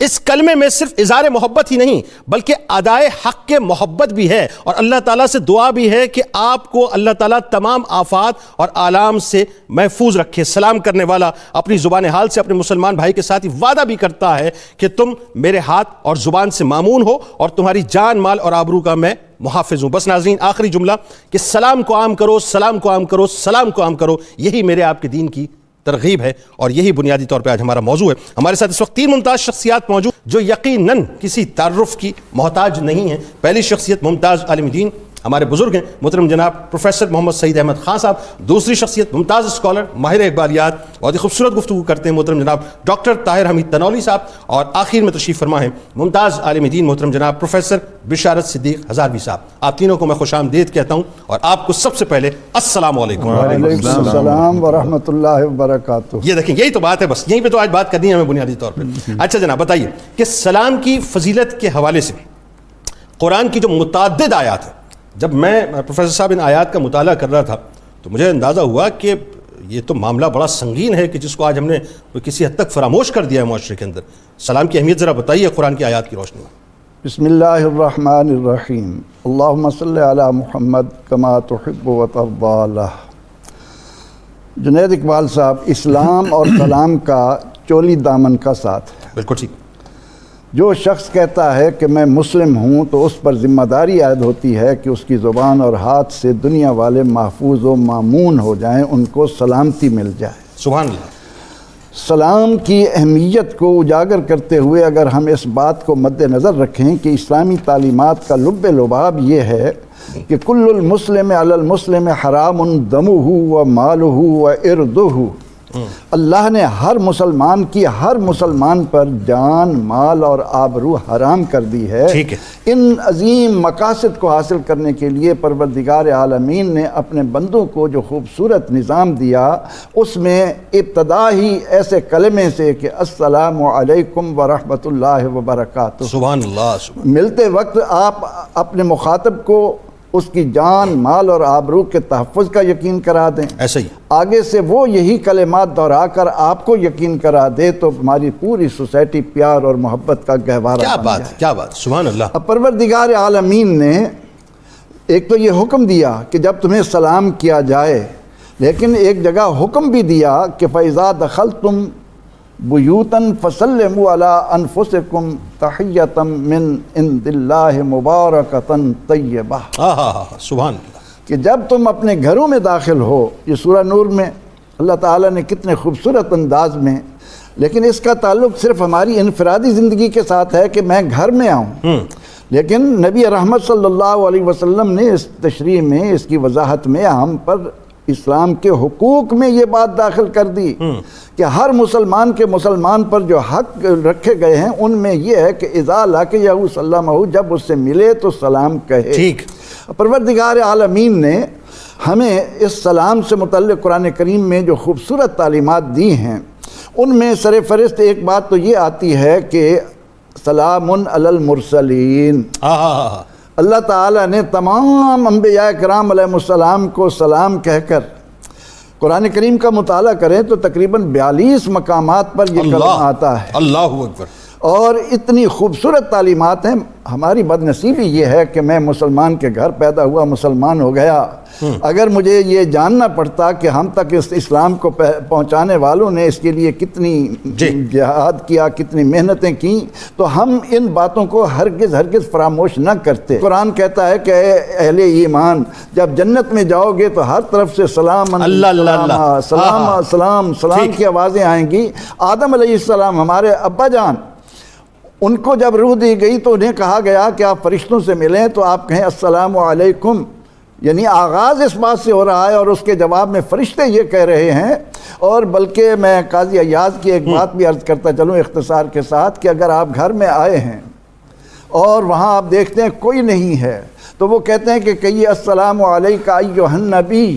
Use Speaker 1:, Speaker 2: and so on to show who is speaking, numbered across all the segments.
Speaker 1: اس کلمے میں صرف اظہار محبت ہی نہیں بلکہ ادائے حق کے محبت بھی ہے، اور اللہ تعالیٰ سے دعا بھی ہے کہ آپ کو اللہ تعالیٰ تمام آفات اور آلام سے محفوظ رکھے۔ سلام کرنے والا اپنی زبان حال سے اپنے مسلمان بھائی کے ساتھ وعدہ بھی کرتا ہے کہ تم میرے ہاتھ اور زبان سے مامون ہو اور تمہاری جان مال اور آبرو کا میں محافظ ہوں۔ بس ناظرین، آخری جملہ کہ سلام کو عام کرو، سلام کو عام کرو، سلام کو عام کرو، یہی میرے آپ کے دین کی ترغیب ہے، اور یہی بنیادی طور پہ آج ہمارا موضوع ہے۔ ہمارے ساتھ اس وقت 3 ممتاز شخصیات موجود جو یقیناً کسی تعارف کی محتاج نہیں ہیں۔ پہلی شخصیت ممتاز عالم دین ہمارے بزرگ ہیں محترم جناب پروفیسر محمد سعید احمد خان صاحب، دوسری شخصیت ممتاز اسکالر ماہر اقبالیات اور خوبصورت گفتگو کرتے ہیں محترم جناب ڈاکٹر طاہر حمید تنولی صاحب، اور آخر میں تشریف فرما ہے ممتاز عالم دین محترم جناب پروفیسر بشارت صدیق ہزاروی صاحب۔ آپ تینوں کو میں خوش آمدید کہتا ہوں، اور آپ کو سب سے پہلے السلام علیکم۔
Speaker 2: وعلیکم السلام ورحمۃ اللہ وبرکاتہ۔
Speaker 1: یہ دیکھیں، یہی تو بات ہے، بس یہیں پہ تو آج بات کرنی ہے ہمیں بنیادی طور پہ۔ اچھا جناب بتائیے کہ سلام کی فضیلت کے حوالے سے قرآن کی جو متعدد آیات ہیں، جب میں پروفیسر صاحب ان آیات کا مطالعہ کر رہا تھا تو مجھے اندازہ ہوا کہ یہ تو معاملہ بڑا سنگین ہے کہ جس کو آج ہم نے کسی حد تک فراموش کر دیا ہے معاشرے کے اندر۔ سلام کی اہمیت ذرا بتائیے قرآن کی آیات کی روشنی میں۔
Speaker 2: بسم اللہ الرحمن الرحیم، اللہم صلی علی محمد کما تحب و ترضی۔ جنید اقبال صاحب، اسلام اور سلام کا چولی دامن کا ساتھ ہے۔
Speaker 1: بالکل ٹھیک۔
Speaker 2: جو شخص کہتا ہے کہ میں مسلم ہوں تو اس پر ذمہ داری عائد ہوتی ہے کہ اس کی زبان اور ہاتھ سے دنیا والے محفوظ و مامون ہو جائیں، ان کو سلامتی مل جائے۔
Speaker 1: سبحان اللہ۔
Speaker 2: سلام کی اہمیت کو اجاگر کرتے ہوئے اگر ہم اس بات کو مد نظر رکھیں کہ اسلامی تعلیمات کا لب لباب یہ ہے کہ کل المسلم علی المسلم حرام دمہ و مالہ و عرضہ، اللہ نے ہر مسلمان کی ہر مسلمان پر جان، مال اور آبرو حرام کر دی ہے۔
Speaker 1: ٹھیک ہے۔
Speaker 2: ان عظیم مقاصد کو حاصل کرنے کے لیے پروردگار عالمین نے اپنے بندوں کو جو خوبصورت نظام دیا، اس میں ابتدا ہی ایسے کلمے سے کہ السلام علیکم ورحمۃ اللہ وبرکاتہ،
Speaker 1: سبحان اللہ۔ سبحان
Speaker 2: ملتے وقت آپ اپنے مخاطب کو اس کی جان، مال اور آبرو کے تحفظ کا یقین کرا دیں،
Speaker 1: ایسا ہی
Speaker 2: آگے سے وہ یہی کلمات دہرا کر آپ کو یقین کرا دے تو ہماری پوری سوسائٹی پیار اور محبت کا گہوارہ
Speaker 1: کیا
Speaker 2: بن
Speaker 1: بات
Speaker 2: جائے۔
Speaker 1: ہے، کیا بات، سبحان اللہ۔
Speaker 2: اب پروردگار عالمین نے ایک تو یہ حکم دیا کہ جب تمہیں سلام کیا جائے، لیکن ایک جگہ حکم بھی دیا کہ فَإِذَا دَخَلْتُمْ بُيُوتًا فَسَلِّمُوا عَلَىٰ أَنفُسِكُمْ تَحِيَّةً مِّنْ عِندِ اللَّهِ مُبَارَكَةً طَيِّبَةً،
Speaker 1: سبحان اللہ۔
Speaker 2: کہ جب تم اپنے گھروں میں داخل ہو، یہ سورہ نور میں اللہ تعالیٰ نے کتنے خوبصورت انداز میں، لیکن اس کا تعلق صرف ہماری انفرادی زندگی کے ساتھ ہے کہ میں گھر میں آؤں، لیکن نبی رحمت صلی اللہ علیہ وسلم نے اس تشریح میں، اس کی وضاحت میں ہم پر اسلام کے حقوق میں یہ بات داخل کر دی کہ ہر مسلمان کے مسلمان پر جو حق رکھے گئے ہیں ان میں یہ ہے کہ اذا لقیہ سلمہ، جب اس سے ملے تو سلام کہے۔
Speaker 1: ٹھیک۔
Speaker 2: پروردگار عالمین نے ہمیں اس سلام سے متعلق قرآن کریم میں جو خوبصورت تعلیمات دی ہیں، ان میں سر فہرست ایک بات تو یہ آتی ہے کہ سلام علی المرسلین۔ اللہ تعالیٰ نے تمام انبیاء کرام علیہ السلام کو سلام کہہ کر، قرآن کریم کا مطالعہ کریں تو تقریباً 42 مقامات پر یہ کلمہ آتا ہے۔
Speaker 1: اللہ اکبر۔
Speaker 2: اور اتنی خوبصورت تعلیمات ہیں۔ ہماری بد نصیبی یہ ہے کہ میں مسلمان کے گھر پیدا ہوا، مسلمان ہو گیا۔ اگر مجھے یہ جاننا پڑتا کہ ہم تک اس اسلام کو پہنچانے والوں نے اس کے لیے کتنی جہاد کیا، کتنی محنتیں کی، تو ہم ان باتوں کو ہرگز فراموش نہ کرتے۔ قرآن کہتا ہے کہ اے اہل ایمان، جب جنت میں جاؤ گے تو ہر طرف سے سلام سلام سلام سلام سلام کی آوازیں آئیں گی۔ آدم علیہ السلام، ہمارے ابا جان، ان کو جب روح دی گئی تو انہیں کہا گیا کہ آپ فرشتوں سے ملیں تو آپ کہیں السلام علیکم، یعنی آغاز اس بات سے ہو رہا ہے، اور اس کے جواب میں فرشتے یہ کہہ رہے ہیں۔ اور بلکہ میں قاضی ایاز کی ایک بات بھی عرض کرتا چلوں اختصار کے ساتھ، کہ اگر آپ گھر میں آئے ہیں اور وہاں آپ دیکھتے ہیں کوئی نہیں ہے تو وہ کہتے ہیں کہ کہیے السلام علیکہ ایھا النبی،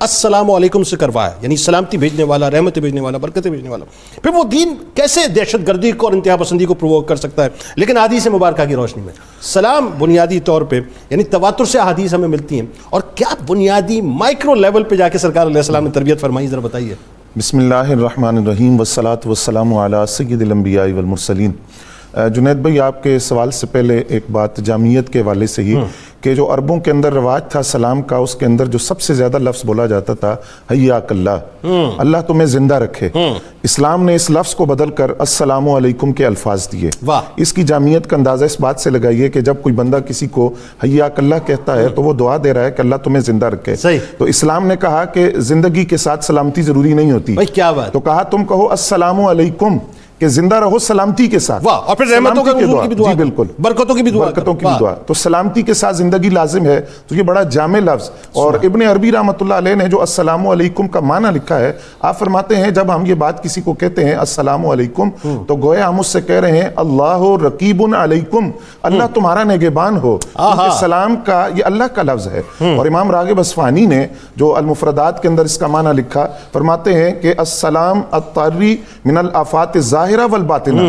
Speaker 1: السلام علیکم سے کروایا, یعنی سلامتی بھیجنے والا, رحمت بھیجنے والا, برکتیں بھیجنے والا, پھر وہ دین کیسے دہشت گردی کو اور انتہا پسندی کو پرووک کر سکتا ہے؟ لیکن احادیث مبارکہ کی روشنی میں سلام بنیادی طور پہ یعنی تواتر سے احادیث ہمیں ملتی ہیں, اور کیا بنیادی مائکرو لیول پہ جا کے سرکار علیہ السلام نے تربیت فرمائی, ذرا بتائیے.
Speaker 3: بسم اللہ الرحمن الرحیم والصلاة والسلام علی سید الانبیاء والمرسلین. جنید بھائی, آپ کے سوال سے پہلے ایک بات جامعیت کے حوالے سے ہی, کہ جو عربوں کے اندر رواج تھا سلام کا, اس کے اندر جو سب سے زیادہ لفظ بولا جاتا تھا حیاک اللہ, اللہ تمہیں زندہ رکھے. اسلام نے اس لفظ کو بدل کر السلام علیکم کے الفاظ دیے. اس کی جامعیت کا اندازہ اس بات سے لگائیے کہ جب کوئی بندہ کسی کو حیاک اللہ کہتا ہے تو وہ دعا دے رہا ہے کہ اللہ تمہیں زندہ رکھے. تو اسلام نے کہا کہ زندگی کے ساتھ سلامتی ضروری نہیں ہوتی,
Speaker 1: کیا بات,
Speaker 3: تو کہا تم کہو السلام علیکم کہ زندہ رہو سلامتی کے ساتھ.
Speaker 1: واہ, اور پھر رحمتوں کی بھی دعا,
Speaker 3: جی بالکل,
Speaker 1: برکتوں کی بھی دعا,
Speaker 3: برکتوں کی بھی دعا. تو سلامتی کے ساتھ زندگی لازم ہے. تو یہ بڑا جامع لفظ, اور ابن عربی رحمۃ اللہ علیہ نے جو السلام علیکم کا معنی لکھا ہے, آپ فرماتے ہیں جب ہم یہ بات کسی کو کہتے ہیں السلام علیکم, تو گویا ہم اس سے کہہ رہے ہیں اللہ رقیب علیکم, اللہ تمہارا نگہبان ہو. سلام کا یہ اللہ کا لفظ ہے. اور امام راغب اصفہانی نے جو المفردات کے اندر اس کا معنی لکھا, فرماتے ہیں کہ السلام الطاری من الآفات الظاہرہ والباطنہ.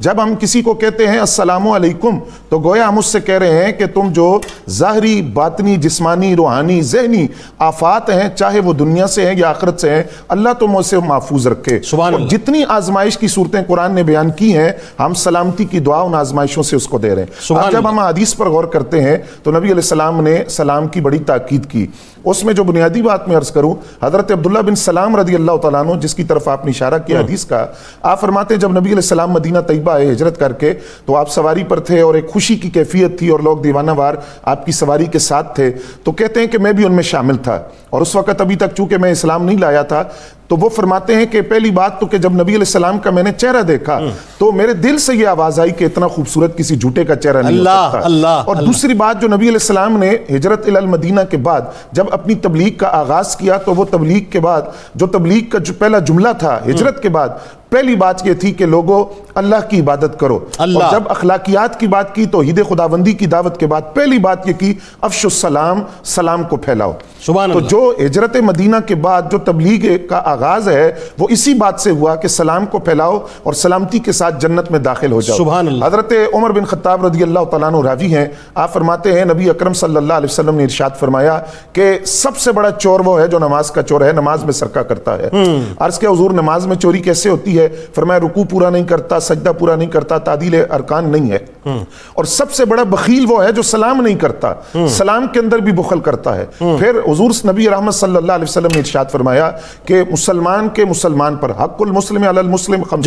Speaker 3: جب ہم کسی کو کہتے ہیں السلام علیکم, تو گویا ہم اس سے کہہ رہے ہیں کہ تم جو ظاہری, باطنی, جسمانی, روحانی, ذہنی آفات ہیں, چاہے وہ دنیا سے ہیں یا آخرت سے ہیں, اللہ تم اسے محفوظ رکھے. اور جتنی آزمائش کی صورتیں قرآن نے بیان کی ہیں, ہم سلامتی کی دعا ان آزمائشوں سے اس کو دے رہے ہیں. اب جب ہم حدیث پر غور کرتے ہیں تو نبی علیہ السلام نے سلام کی بڑی تاکید کی. اس میں جو بنیادی بات میں عرض کروں, حضرت عبداللہ بن سلام رضی اللہ تعالیٰ عنہ, جس کی طرف آپ نے اشارہ کیا حدیث کا, آپ فرماتے ہیں جب نبی علیہ السلام مدینہ طیبہ آئے ہجرت کر کے, تو آپ سواری پر تھے اور ایک خوشی کی کیفیت تھی اور لوگ دیوانہ وار آپ کی سواری کے ساتھ تھے. تو کہتے ہیں کہ میں بھی ان میں شامل تھا, اور اس وقت ابھی تک چونکہ میں اسلام نہیں لایا تھا. تو وہ فرماتے ہیں کہ پہلی بات تو کہ جب نبی علیہ السلام کا میں نے چہرہ دیکھا تو میرے دل سے یہ آواز آئی کہ اتنا خوبصورت کسی جھوٹے کا چہرہ نہیں ہو سکتا. اور دوسری بات, جو نبی علیہ السلام نے ہجرت الی المدینہ کے بعد جب اپنی تبلیغ کا آغاز کیا, تو وہ تبلیغ کے بعد جو تبلیغ کا جو پہلا جملہ تھا ہجرت کے بعد, پہلی بات یہ تھی کہ لوگوں اللہ کی عبادت کرو. اور جب اخلاقیات کی بات کی, توحید خداوندی کی دعوت کے بعد پہلی بات یہ کی افشوا السلام, سلام کو پھیلاؤ. تو جو ہجرت مدینہ کے بعد جو تبلیغ کا آغاز ہے وہ اسی بات سے ہوا کہ سلام کو پھیلاؤ اور سلامتی کے ساتھ جنت میں داخل ہو جاؤ. حضرت عمر بن خطاب رضی اللہ تعالیٰ عنہ راوی ہیں, آپ فرماتے ہیں نبی اکرم صلی اللہ علیہ وسلم نے ارشاد فرمایا کہ سب سے بڑا چور وہ ہے جو نماز کا چور ہے, نماز میں سرقہ کرتا ہے. عرض کیا حضور, نماز میں چوری کیسے ہوتی ہے؟ فرمایا رکوع پورا نہیں کرتا, سجدہ پورا نہیں کرتا, تعدیل ارکان نہیں ہے. اور سب سے بڑا بخیل وہ ہے جو سلام نہیں کرتا, سلام کے اندر بھی بخل کرتا ہے. پھر حضور نبی رحمت صلی اللہ علیہ وسلم نے ارشاد فرمایا کہ مسلمان کے مسلمان پر, حق المسلم علی المسلم خمس,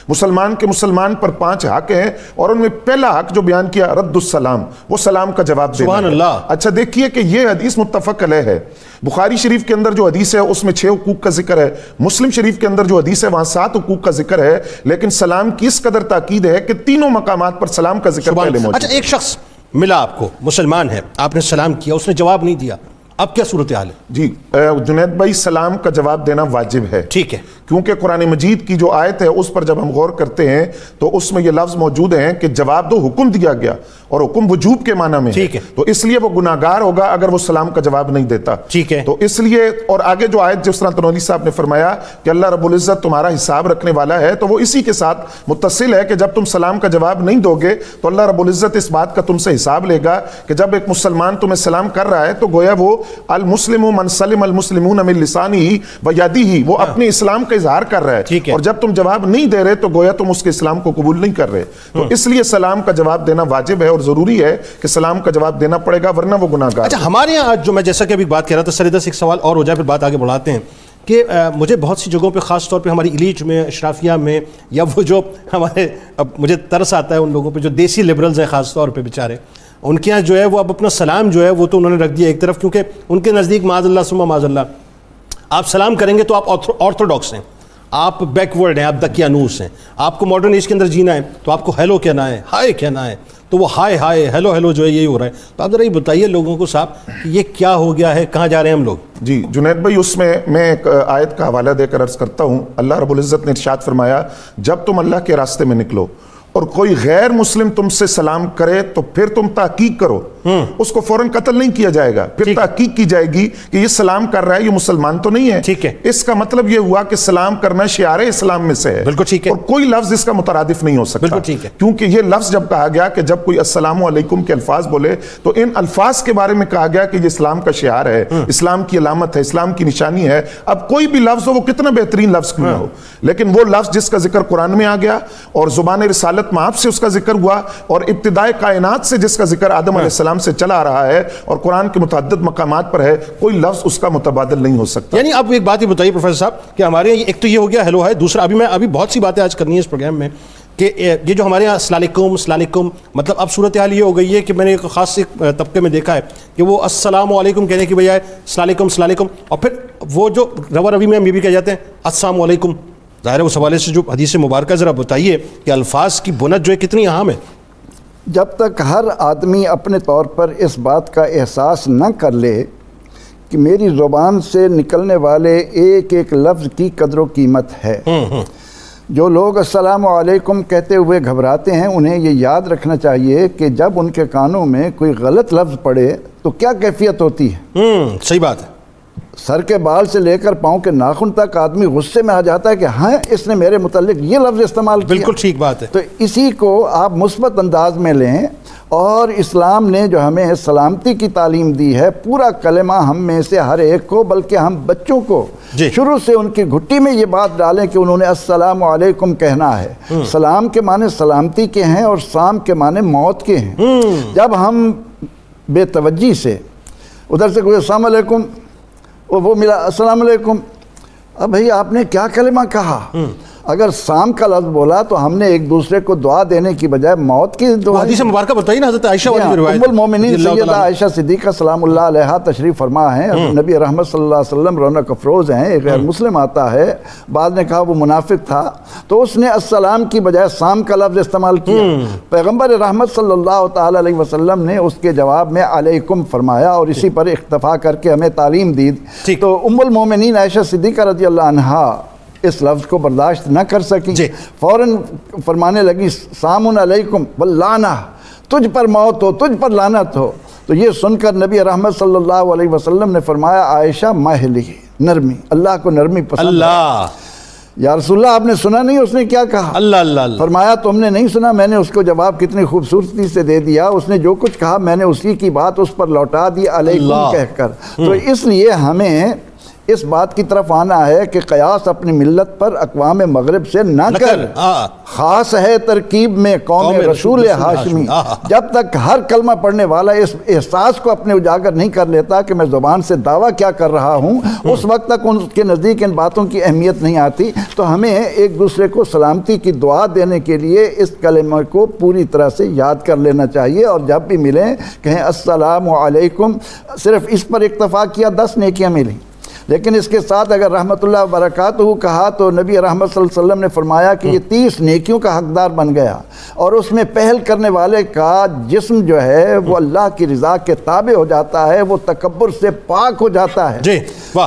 Speaker 3: مسلمان کے مسلمان پر 5 حق ہیں, اور ان میں پہلا حق جو بیان کیا رد السلام, وہ سلام کا جواب دینا. اچھا دیکھیے کہ یہ حدیث متفق علیہ ہے. بخاری شریف کے اندر جو حدیث ہے اس میں 6 حقوق کا ذکر ہے, مسلم شریف کے اندر جو حدیث ہے وہاں 7 حقوق کا ذکر ہے, لیکن سلام کی اس قدر تاکید ہے کہ تینوں مقامات پر سلام کا ذکر پہلے موجود.
Speaker 1: اچھا, ایک شخص ملا آپ کو, مسلمان ہے, آپ نے سلام کیا, اس نے جواب نہیں دیا, اب کیا صورتحال ہے؟
Speaker 3: جی جنید بھائی, سلام کا جواب دینا واجب ہے.
Speaker 1: ٹھیک ہے,
Speaker 3: کیونکہ قرآن مجید کی جو آیت ہے اس پر جب ہم غور کرتے ہیں تو اس میں یہ لفظ موجود ہیں کہ جواب دو, حکم دیا گیا, اور حکم وجوب کے معنی میں ہے. تو اس لیے وہ گناہگار ہوگا اگر وہ سلام کا جواب نہیں دیتا.
Speaker 1: ٹھیک ہے,
Speaker 3: تو اس لیے, اور آگے جو آیت جس طرح تنولی صاحب نے فرمایا کہ اللہ رب العزت تمہارا حساب رکھنے والا ہے, تو وہ اسی کے ساتھ متصل ہے کہ جب تم سلام کا جواب نہیں دو گے تو اللہ رب العزت اس بات کا تم سے حساب لے گا کہ جب ایک مسلمان تمہیں سلام کر رہا ہے تو گویا وہ المسلم من سلم المسلمون من لسانه ویده, وہ اپنے اسلام کا اظہار کر رہا ہے. اور جب تم جواب نہیں دے رہے تو گویا تم اس کے اسلام کو قبول نہیں کر رہے. تو اس لیے سلام کا جواب دینا واجب ہے, اور ضروری ہے کہ سلام کا جواب دینا پڑے گا, ورنہ وہ گناہگار.
Speaker 1: اچھا, ہمارے یہاں جو میں جیسا کہ ابھی بات کر رہا تھا, سریدس ایک سوال اور ہو جائے پھر بات آگے بڑھاتے ہیں, کہ مجھے بہت سی جگہوں پہ, خاص طور پہ ہماری ایلیٹ میں, اشرافیہ میں, یا وہ جو ہمارے, اب مجھے ترس آتا ہے ان لوگوں پہ جو دیسی لبرلز ہیں خاص طور پہ بیچارے, ان کے یہاں جو ہے وہ اب اپنا سلام جو ہے وہ تو انہوں نے رکھ دیا ایک طرف, کیونکہ ان کے نزدیک معاذ اللہ ثم معاذ اللہ, آپ سلام کریں گے تو آپ آرتھوڈاکس ہیں, آپ بیکورڈ ہیں, آپ دقیانوس ہیں, آپ کو ماڈرن ایج کے اندر جینا ہے تو آپ کو ہیلو کہنا ہے, ہائے کہنا ہے, تو وہ ہائے ہائے ہیلو ہیلو جو ہے یہی ہو رہا ہے. تو آپ ذرا یہ بتائیے لوگوں کو صاحب کہ یہ کیا ہو گیا ہے, کہاں جا رہے ہیں ہم لوگ؟
Speaker 3: جی جنید بھائی, اس میں ایک آیت کا حوالہ دے کر عرض کرتا ہوں. اللہ رب العزت نے ارشاد فرمایا جب تم اللہ کے راستے میں نکلو اور کوئی غیر مسلم تم سے سلام کرے تو پھر تم تحقیق کرو، اس کو فوراً قتل نہیں کیا جائے گا، پھر تحقیق کی جائے گی کہ یہ سلام کر رہا ہے، یہ مسلمان تو نہیں ہے۔
Speaker 1: ٹھیک ہے،
Speaker 3: اس کا مطلب یہ ہوا کہ سلام کرنا شعار اسلام میں سے ہے،
Speaker 1: بالکل ٹھیک ہے،
Speaker 3: اور کوئی لفظ اس کا مترادف نہیں ہو سکتا،
Speaker 1: بالکل ٹھیک ہے،
Speaker 3: کیونکہ یہ لفظ جب کہا گیا کہ جب کوئی السلام علیکم کے الفاظ بولے تو ان الفاظ کے بارے میں کہا گیا کہ یہ اسلام کا شعار ہے، اسلام کی علامت ہے، اسلام کی نشانی ہے۔ اب کوئی بھی لفظ ہو، وہ کتنا بہترین لفظ کیوں نہ ہو، لیکن وہ لفظ جس کا ذکر قرآن میں آ گیا اور زبان رسالت مآب سے اس کا ذکر ہوا اور ابتدائے کائنات سے جس کا ذکر آدم علیہ السلام سے چلا آ رہا ہے اور قرآن کے متعدد مقامات پر ہے، کوئی لفظ اس کا متبادل نہیں ہو سکتا۔
Speaker 1: یعنی آپ ایک بات یہ بتائیے پروفیسر صاحب کہ ہمارے یہاں ایک تو یہ ہو گیا ہیلو ہے، دوسرا ابھی بہت سی باتیں آج کرنی ہے اس پروگرام میں کہ یہ جو ہمارے یہاں السلام علیکم، مطلب اب صورتحال یہ ہو گئی ہے کہ میں نے ایک خاص طبقے میں دیکھا ہے کہ وہ السلام علیکم کہنے کی بجائے السلام علیکم، اور پھر وہ جو روا روی میں ہم یہ بھی کہہ جاتے ہیں السلام علیکم۔ ظاہر ہے اس حوالے سے جو حدیث مبارکہ ذرا بتائیے کہ الفاظ کی بنت جو ہے کتنی اہم ہے۔
Speaker 2: جب تک ہر آدمی اپنے طور پر اس بات کا احساس نہ کر لے کہ میری زبان سے نکلنے والے ایک ایک لفظ کی قدر و قیمت ہے، جو لوگ السلام علیکم کہتے ہوئے گھبراتے ہیں انہیں یہ یاد رکھنا چاہیے کہ جب ان کے کانوں میں کوئی غلط لفظ پڑے تو کیا کیفیت ہوتی ہے۔
Speaker 1: صحیح بات ہے،
Speaker 2: سر کے بال سے لے کر پاؤں کے ناخن تک آدمی غصے میں آ جاتا ہے کہ ہاں اس نے میرے متعلق یہ لفظ استعمال کیا۔
Speaker 1: بالکل ٹھیک بات ہے،
Speaker 2: تو اسی کو آپ مثبت انداز میں لیں، اور اسلام نے جو ہمیں سلامتی کی تعلیم دی ہے، پورا کلمہ ہم میں سے ہر ایک کو، بلکہ ہم بچوں کو شروع سے ان کی گھٹی میں یہ بات ڈالیں کہ انہوں نے السلام علیکم کہنا ہے۔ سلام کے معنی سلامتی کے ہیں اور سام کے معنی موت کے ہیں۔ جب ہم بے توجہی سے ادھر سے کوئی السلام علیکم، وہ ملا السلام علیکم، اب بھئی آپ نے کیا کلمہ کہا؟ اگر سام کا لفظ بولا تو ہم نے ایک دوسرے کو دعا دینے کی بجائے موت کی دعا۔
Speaker 1: حدیث مبارکہ بتائیے نا، حضرت عائشہ والی روایت،
Speaker 2: ام المومنین سیدہ عائشہ صدیقہ سلام اللہ علیہا تشریف فرما ہیں، نبی رحمت صلی اللہ علیہ وسلم رونق افروز ہیں، ایک غیر مسلم آتا ہے، بعد نے کہا وہ منافق تھا تو اس نے السلام کی بجائے سام کا لفظ استعمال کیا، پیغمبر رحمت صلی اللہ تعالی علیہ وسلم نے اس کے جواب میں علیکم فرمایا اور اسی پر اکتفا کر کے ہمیں تعلیم دی۔ تو ام المومنین عائشہ صدیقہ رضی اللہ عنہا اس لفظ کو برداشت نہ کر سکی، فوراً فرمانے لگی سامن علیکم واللعنہ، تجھ پر موت ہو، تجھ پر لعنت ہو۔ تو یہ سن کر نبی رحمت صلی اللہ علیہ وسلم نے فرمایا عائشہ ماہلی، نرمی، اللہ کو نرمی پسند ہے۔
Speaker 1: اللہ،
Speaker 2: یا رسول اللہ آپ نے سنا نہیں اس نے کیا کہا؟
Speaker 1: اللہ اللہ،
Speaker 2: فرمایا تم نے نہیں سنا، میں نے اس کو جواب کتنی خوبصورتی سے دے دیا، اس نے جو کچھ کہا میں نے اسی کی بات اس پر لوٹا دی علیکم کہہ کر۔ تو اس لیے ہمیں اس بات کی طرف آنا ہے کہ قیاس اپنی ملت پر اقوام مغرب سے نہ کر، خاص ہے ترکیب میں قوم رسول ہاشمی۔ جب تک ہر کلمہ پڑھنے والا اس احساس کو اپنے اجاگر نہیں کر لیتا کہ میں زبان سے دعویٰ کیا کر رہا ہوں، اس وقت تک ان کے نزدیک ان باتوں کی اہمیت نہیں آتی۔ تو ہمیں ایک دوسرے کو سلامتی کی دعا دینے کے لیے اس کلمہ کو پوری طرح سے یاد کر لینا چاہیے، اور جب بھی ملیں کہیں السلام علیکم، صرف اس پر اکتفا کیا 10 نیکیاں ملیں، لیکن اس کے ساتھ اگر رحمت اللہ وبرکاتہ کہا تو نبی رحمت صلی اللہ علیہ وسلم نے فرمایا کہ یہ 30 نیکیوں کا حقدار بن گیا، اور اس میں پہل کرنے والے کا جسم جو ہے وہ اللہ کی رضا کے تابع ہو جاتا ہے، وہ تکبر سے پاک ہو جاتا ہے۔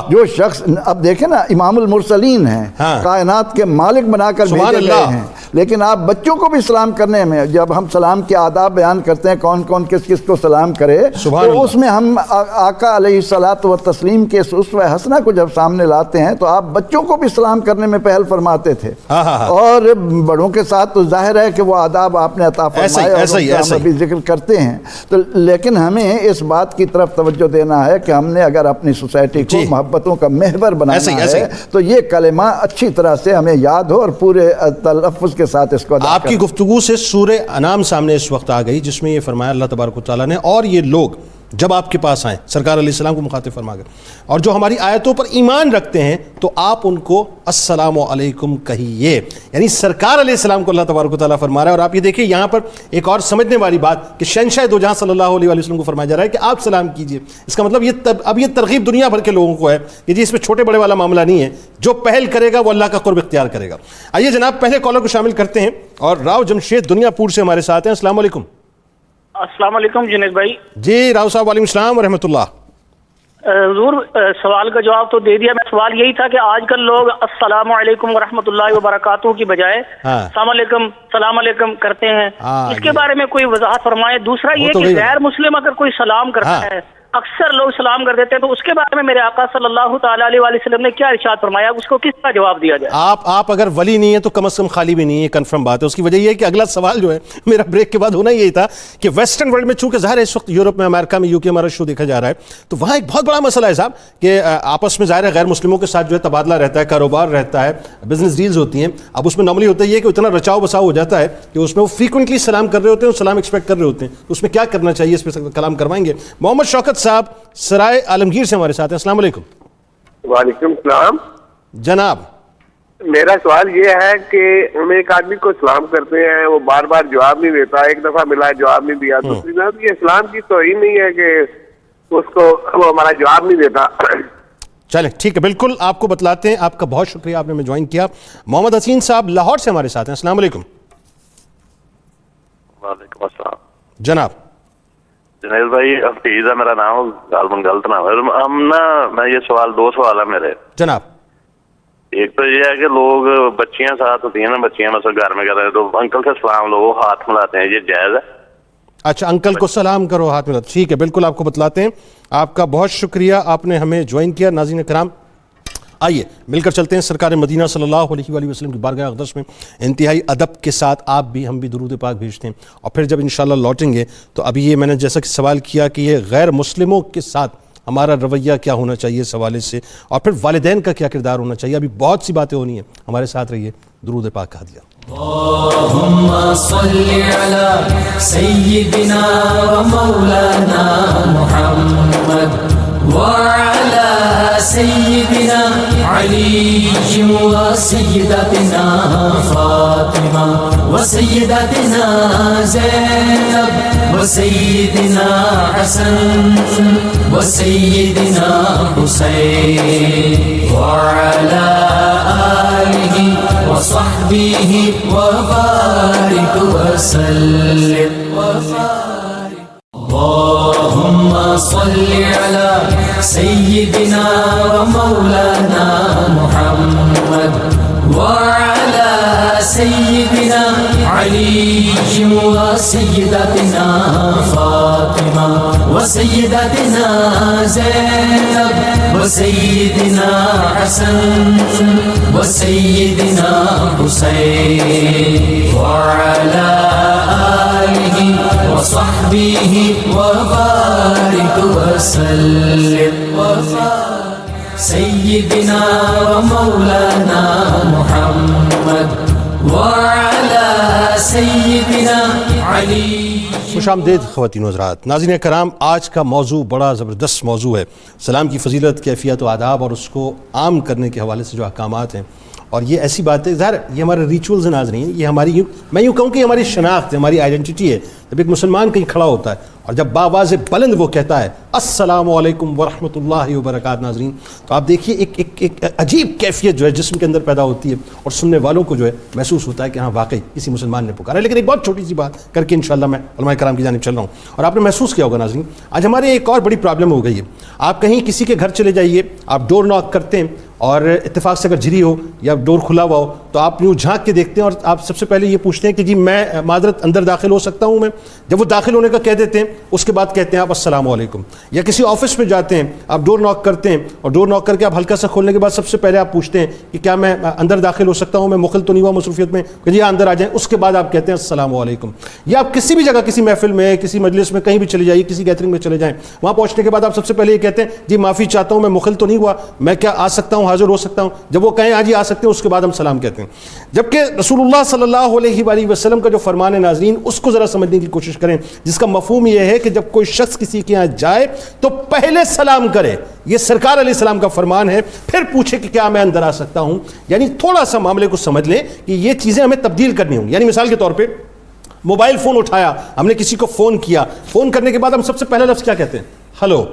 Speaker 2: جو شخص اب دیکھیں نا، امام المرسلین ہیں، کائنات کے مالک بنا کر بھیجے گئے ہیں، لیکن آپ بچوں کو بھی سلام کرنے میں جب ہم سلام کے آداب بیان کرتے ہیں کون کون کس کس کو سلام کرے، تو اس میں ہم آقا علیہ الصلاۃ والتسلیم کے اسوہ حسنہ کو جب سامنے لاتے ہیں تو آپ بچوں کو بھی سلام کرنے میں پہل فرماتے تھے، اور بڑوں کے ساتھ تو ظاہر ہے کہ وہ آداب آپ نے عطا فرمائے اور ہم ابھی ذکر کرتے ہیں۔ تو لیکن ہمیں اس بات کی طرف توجہ دینا ہے کہ ہم نے اگر اپنی سوسائٹی کو محبتوں کا محور بنانا ہے تو یہ کلمہ اچھی طرح سے ہمیں یاد ہو اور پورے تلفظ کے ساتھ اس کو ادا کریں۔
Speaker 1: آپ کی گفتگو سے سورہ انعام سامنے اس وقت آ گئی جس میں یہ فرمایا اللہ تبارک و تعالیٰ نے، اور یہ لوگ جب آپ کے پاس آئیں، سرکار علیہ السلام کو مخاطب فرما گئے، اور جو ہماری آیتوں پر ایمان رکھتے ہیں تو آپ ان کو السلام علیکم کہیے، یعنی سرکار علیہ السلام کو اللہ تبارک و تعالیٰ فرما رہا ہے۔ اور آپ یہ دیکھیں یہاں پر ایک اور سمجھنے والی بات کہ شہنشاہ دو جہاں صلی اللہ علیہ وسلم کو فرمایا جا رہا ہے کہ آپ سلام کیجئے۔ اس کا مطلب اب یہ ترغیب دنیا بھر کے لوگوں کو ہے کہ جی اس میں چھوٹے بڑے والا معاملہ نہیں ہے، جو پہل کرے گا وہ اللہ کا قرب اختیار کرے گا۔ آئیے جناب پہلے کالر کو شامل کرتے ہیں، اور راؤ جمشید دنیا پور سے ہمارے ساتھ ہیں۔ السلام علیکم۔
Speaker 4: السلام علیکم جنید بھائی۔
Speaker 1: جی راؤ صاحب، وعلیکم السلام ورحمۃ اللہ۔
Speaker 4: حضور سوال کا جواب تو دے دیا. میں سوال یہی تھا کہ آج کل لوگ السلام علیکم ورحمۃ اللہ وبرکاتہ کی بجائے السلام علیکم سلام علیکم کرتے ہیں. اس کے بارے میں کوئی وضاحت فرمائے. دوسرا یہ کہ غیر مسلم اگر کوئی سلام کرتا ہے، اکثر لوگ سلام کر دیتے ہیں، تو اس کے بارے میں میرے آقا صلی اللہ تعالی علیہ وآلہ وسلم نے کیا ارشاد فرمایا، اس کو کس کا جواب دیا جائے؟
Speaker 1: آپ اگر ولی نہیں ہیں تو کم از کم خالی بھی نہیں ہے، کنفرم بات ہے. اس کی وجہ یہ ہے کہ اگلا سوال جو ہے میرا بریک کے بعد ہونا یہی تھا کہ ویسٹرن ورلڈ میں چونکہ ظاہر ہے اس وقت یورپ میں، امریکہ میں، UK ہمارا شو دیکھا جا رہا ہے، تو وہاں ایک بہت بڑا مسئلہ ہے صاحب کہ آپس میں ظاہر ہے غیر مسلموں کے ساتھ جو ہے تبادلہ رہتا ہے، کاروبار رہتا ہے، بزنس ڈیلز ہوتی ہیں. اب اس میں نارملی ہوتا ہے کہ اتنا رچاؤ بساؤ ہو جاتا ہے کہ اس میں وہ فریکوینٹلی سلام کر رہے ہوتے ہیں اور سلام ایکسپیکٹ کر رہے ہوتے ہیں. تو اس میں کیا کرنا چاہیے، اس پہ کلام کروائیں گے. محمد شوکت صاحب سرائے عالمگیر سے ہمارے ساتھ ہیں. السلام علیکم.
Speaker 5: وعلیکم السلام
Speaker 1: جناب.
Speaker 5: میرا سوال یہ ہے کہ ہم ایک آدمی کو سلام کرتے ہیں، وہ بار بار جواب نہیں دیتا، ایک دفعہ ملا جواب نہیں دیا، دوسری دفعہ یہ اسلام کی توہین نہیں ہے کہ اس کو وہ ہمارا جواب نہیں دیتا؟
Speaker 1: چلیں ٹھیک ہے، بالکل آپ کو بتلاتے ہیں. آپ کا بہت شکریہ، آپ نے ہمیں جوائن کیا. محمد حسین صاحب لاہور سے ہمارے ساتھ ہیں. السلام علیکم.
Speaker 6: وعلیکم السلام
Speaker 1: جناب.
Speaker 6: جنید بھائی حفیظ ہے میرا نام، غالباً غلط نام ہے. ہم میں یہ دو سوال ہے میرے.
Speaker 1: جناب.
Speaker 6: ایک تو یہ ہے کہ لوگ بچیاں ساتھ ہوتی ہیں نا، بچیاں مثلا گھر میں کہتے ہیں تو انکل سے سلام لو، ہاتھ ملاتے ہیں، یہ جائز ہے؟
Speaker 1: اچھا، انکل کو سلام کرو، ہاتھ ملاتے. ٹھیک ہے، بالکل آپ کو بتلاتے ہیں. آپ کا بہت شکریہ، آپ نے ہمیں جوائن کیا. ناظرین کرام، آئیے مل کر چلتے ہیں سرکار مدینہ صلی اللہ علیہ وآلہ وسلم کی بارگاہ اقدس میں. انتہائی ادب کے ساتھ آپ بھی ہم بھی درود پاک بھیجتے ہیں، اور پھر جب انشاءاللہ لوٹیں گے تو ابھی یہ میں نے جیسا کہ سوال کیا کہ یہ غیر مسلموں کے ساتھ ہمارا رویہ کیا ہونا چاہیے اس حوالے سے، اور پھر والدین کا کیا کردار ہونا چاہیے. ابھی بہت سی باتیں ہونی ہیں، ہمارے ساتھ رہیے. درود پاک کا ہدیہ.
Speaker 7: اللهم صل على سيدنا ومولانا محمد وعلى سيدنا علي وسيدتنا فاطمة وسيدتنا زينب وسيدنا حسن وسيدنا حسين وعلى آله وصحبه وبارك وسلم وبارك. اللهم صل على سيدنا ومولانا محمد وعلى سيدنا علي وسيدتنا فاطمة وسيدتنا زينب وسيدنا حسن وسيدنا حسين وعلى آله وصحبه وبارك وسلم وبارك. سيدنا ومولانا محمد وعلى سيدنا علي.
Speaker 1: خوش آمدید خواتین و حضرات. ناظرین کرام، آج کا موضوع بڑا زبردست موضوع ہے. سلام کی فضیلت، کیفیت و آداب اور اس کو عام کرنے کے حوالے سے جو احکامات ہیں، اور یہ ایسی بات ہے، ظاہر یہ ہمارے ریچولز ہیں ناظرین، یہ ہماری میں یوں کہوں کہ ہماری شناخت ہے، ہماری آئیڈینٹی ہے. جب ایک مسلمان کہیں کھڑا ہوتا ہے اور جب باواز بلند وہ کہتا ہے السلام علیکم ورحمۃ اللہ وبرکاتہ، ناظرین، تو آپ دیکھیے ایک عجیب کیفیت جو ہے جسم کے اندر پیدا ہوتی ہے، اور سننے والوں کو جو ہے محسوس ہوتا ہے کہ ہاں واقعی کسی مسلمان نے پکارا ہے. لیکن ایک بہت چھوٹی سی بات کر کے انشاءاللہ میں علماء کرام کی جانب چل رہا ہوں، اور آپ نے محسوس کیا ہوگا ناظرین، آج ہمارے ایک اور بڑی پرابلم ہو گئی ہے. آپ کہیں کسی کے گھر چلے جائیے، آپ ڈور ناک کرتے ہیں، اور اتفاق سے اگر جھری ہو یا ڈور کھلا ہوا ہو تو آپ یوں جھانک کے دیکھتے ہیں، اور آپ سب سے پہلے یہ پوچھتے ہیں کہ جی میں معذرت اندر داخل ہو سکتا ہوں میں؟ جب وہ داخل ہونے کا کہہ دیتے ہیں، اس کے بعد کہتے ہیں آپ السلام علیکم. یا کسی آفس میں جاتے ہیں، آپ ڈور ناک کرتے ہیں، اور ڈور ناک کر کے آپ ہلکا سا کھولنے کے بعد سب سے پہلے آپ پوچھتے ہیں کہ کیا میں اندر داخل ہو سکتا ہوں، میں مخل تو نہیں ہوا مصروفیت میں؟ کہ جی اندر آ جائیں. اس کے بعد آپ کہتے ہیں السلام علیکم. یا آپ کسی بھی جگہ، کسی محفل میں، کسی مجلس میں، کہیں بھی چلے جائیے، کسی گیدرنگ میں چلے جائیں، وہاں پہنچنے کے بعد آپ سب سے پہلے یہ کہتے ہیں جی معافی چاہتا ہوں، میں مخل تو نہیں ہوا، میں کیا آ سکتا ہوں، حاضر ہو سکتا ہوں؟ جب وہ کہیں آج ہی آ سکتے ہیں، اس کے بعد ہم سلام کہتے ہیں. جبکہ رسول اللہ صلی اللہ علیہ وآلہ وسلم کا جو فرمان ہے ناظرین، اس کو ذرا سمجھنے کی کوشش کریں، جس کا مفہوم یہ ہے کہ جب کوئی شخص کسی کے یہاں جائے تو پہلے سلام کرے. یہ سرکار علیہ السلام کا فرمان ہے، پھر پوچھے کہ کیا میں اندر آ سکتا ہوں. یعنی تھوڑا سا معاملے کو سمجھ لیں کہ یہ چیزیں ہمیں تبدیل کرنی ہوں. یعنی مثال کے طور پہ موبائل فون اٹھایا، ہم نے کسی کو فون کیا، فون کرنے کے بعد ہم سب سے پہلا لفظ کیا کہتے ہیں؟ ہلو.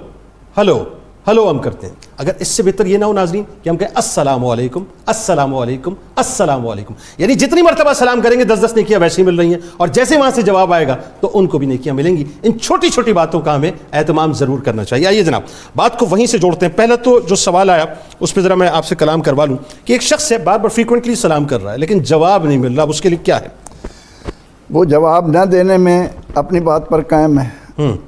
Speaker 1: ہلو. ہلو ہم کرتے ہیں. اگر اس سے بہتر یہ نہ ہو ناظرین کہ ہم کہیں السلام علیکم السلام علیکم السلام علیکم, یعنی جتنی مرتبہ سلام کریں گے 10 نیکیاں ویسے ہی مل رہی ہیں, اور جیسے وہاں سے جواب آئے گا تو ان کو بھی نیکیاں ملیں گی. ان چھوٹی چھوٹی باتوں کا ہمیں اہتمام ضرور کرنا چاہیے. آئیے جناب بات کو وہیں سے جوڑتے ہیں. پہلا تو جو سوال آیا اس پہ ذرا میں آپ سے کلام کروا لوں کہ ایک شخص ہے بار بار فریکوینٹلی سلام کر رہا ہے لیکن جواب نہیں مل رہا, اس کے لیے کیا ہے؟
Speaker 2: وہ جواب نہ دینے میں اپنی بات پر قائم ہے,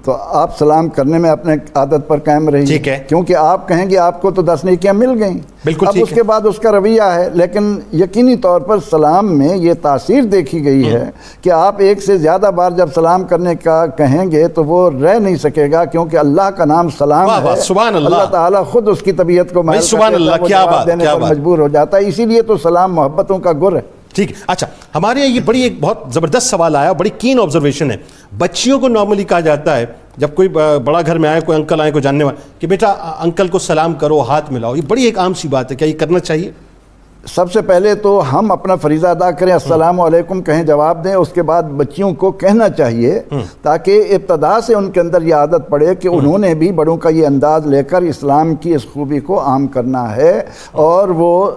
Speaker 2: تو آپ سلام کرنے میں اپنے عادت پر قائم رہیے.
Speaker 1: ٹھیک ہے,
Speaker 2: کیونکہ آپ کہیں گے آپ کو تو 10 نیکیاں مل گئیں,
Speaker 1: بالکل
Speaker 2: اب اس کے بعد اس کا رویہ ہے. لیکن یقینی طور پر سلام میں یہ تاثیر دیکھی گئی ہے کہ آپ ایک سے زیادہ بار جب سلام کرنے کا کہیں گے تو وہ رہ نہیں سکے گا, کیونکہ اللہ کا نام سلام ہے.
Speaker 1: سبحان اللہ,
Speaker 2: اللہ تعالیٰ خود اس کی طبیعت کو محل
Speaker 1: سبحان اللہ, کیا بات,
Speaker 2: دینے پر مجبور ہو جاتا ہے. اسی لیے تو سلام محبتوں کا گر ہے.
Speaker 1: ٹھیک ہے. اچھا, ہمارے یہاں یہ بڑی ایک بہت زبردست سوال آیا, بڑی کین آبزرویشن ہے. بچیوں کو نارملی کہا جاتا ہے جب کوئی بڑا گھر میں آئے, کوئی انکل آئے, کوئی جاننے والا, کہ بیٹا انکل کو سلام کرو, ہاتھ ملاؤ. یہ بڑی ایک عام سی بات ہے, کیا یہ کرنا چاہیے؟
Speaker 2: سب سے پہلے تو ہم اپنا فریضہ ادا کریں, السلام علیکم کہیں, جواب دیں. اس کے بعد بچیوں کو کہنا چاہیے تاکہ ابتدا سے ان کے اندر یہ عادت پڑے کہ انہوں نے بھی بڑوں کا یہ انداز لے کر اسلام کی اس خوبی کو عام کرنا ہے, اور وہ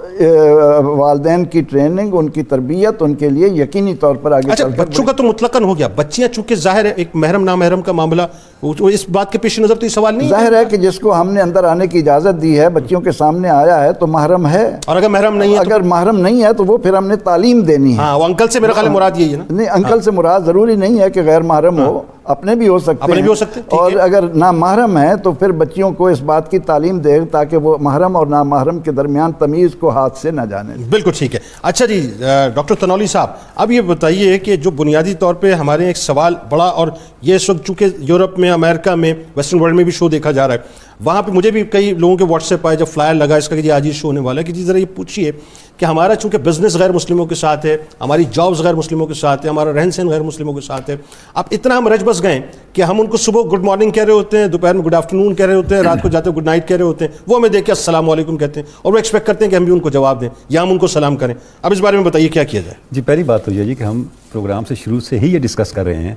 Speaker 2: والدین کی ٹریننگ, ان کی تربیت ان کے لیے یقینی طور پر آگے.
Speaker 1: اچھا, بچوں کا تو مطلقاً ہو گیا, بچیاں چونکہ ظاہر ہے ایک محرم نامحرم کا معاملہ, اس بات کے پیش نظر تو یہ سوال نہیں
Speaker 2: ظاہر ہے کہ جس کو ہم نے اندر آنے کی اجازت دی ہے, بچیوں کے سامنے آیا ہے تو محرم ہے,
Speaker 1: اور اگر محرم نہیں ہے,
Speaker 2: اگر محرم نہیں ہے تو وہ پھر ہم نے تعلیم دینی ہے.
Speaker 1: ہاں, وہ انکل سے میرا خیال مراد یہی ہے نا.
Speaker 2: نہیں, انکل سے مراد ضروری نہیں ہے کہ غیر محرم ہو, اپنے بھی ہو سکتے ہیں, اور اگر نامحرم ہے تو پھر بچیوں کو اس بات کی تعلیم دے تاکہ وہ محرم اور نامحرم کے درمیان تمیز کو ہاتھ سے نہ جانے.
Speaker 1: بالکل ٹھیک ہے. اچھا جی ڈاکٹر تنولی صاحب, اب یہ بتائیے کہ جو بنیادی طور پہ ہمارے ایک سوال بڑا, اور یہ اس وقت چونکہ یورپ میں, امریکہ میں, ویسٹرن ورلڈ میں بھی شو دیکھا جا رہا ہے, وہاں پہ مجھے بھی کئی لوگوں کے واٹس ایپ آئے جب فلائر لگا اس کا کہ آج یہ شو ہونے والا ہے, کہ جی ذرا یہ پوچھیے کہ ہمارا چونکہ بزنس غیر مسلموں کے ساتھ ہے, ہماری جابز غیر مسلموں کے ساتھ ہے, ہمارا رہن سہن غیر مسلموں کے ساتھ ہے, اب اتنا ہم رج بس گئے کہ ہم ان کو صبح گڈ مارننگ کہہ رہے ہوتے ہیں, دوپہر میں گڈ آفٹرنون کہہ رہے ہوتے ہیں, رات کو جاتے گڈ نائٹ کہہ رہے ہوتے ہیں, وہ ہمیں دیکھ کے السلام علیکم کہتے ہیں, اور وہ ایکسپیکٹ کرتے ہیں کہ ہم بھی ان کو جواب دیں یا ہم ان کو سلام کریں. اب اس بارے میں بتائیے کیا کیا جائے؟
Speaker 8: جی, پہلی بات تو یہ جی کہ ہم پروگرام سے شروع سے ہی یہ ڈسکس کر رہے ہیں